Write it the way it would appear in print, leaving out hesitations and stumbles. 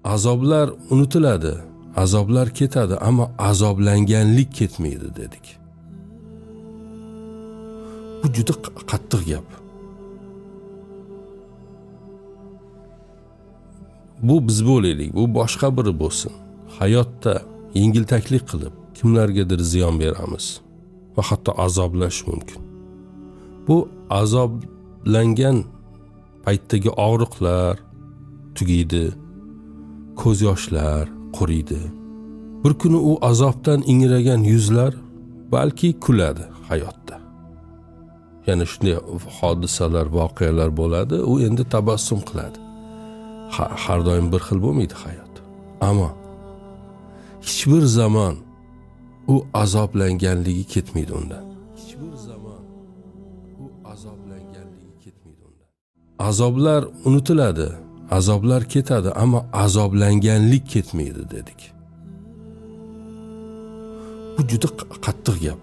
azoblar unutiladi, azoblar ketadi, ammo azoblanganlik ketmaydi dedik. Bu juda qattiq gap. Bu biz bo'laylik, bu boshqa biri bo'lsin. Hayotda yengiltaklik qilib kimlargadir ziyon beramiz va hatto azoblash mumkin. Bu azoblangan paytdagi og'riqlar tugaydi, ko'z yoshlar quriydi. Bir kuni u azobdan ingragan yuzlar balki kuladi hayotda. Ya'ni shunday hodisalar, voqealar bo'ladi, u endi tabassum qiladi. Har doim bir xil bo'lmaydi hayot. Ammo hech bir zamon u azoblanganligi ketmaydi undan. Hech bir zamon u azoblanganligi ketmaydi undan. Azoblar unutiladi, azoblar ketadi, ammo azoblanganlik ketmaydi dedik. Bu juda qattiq gap.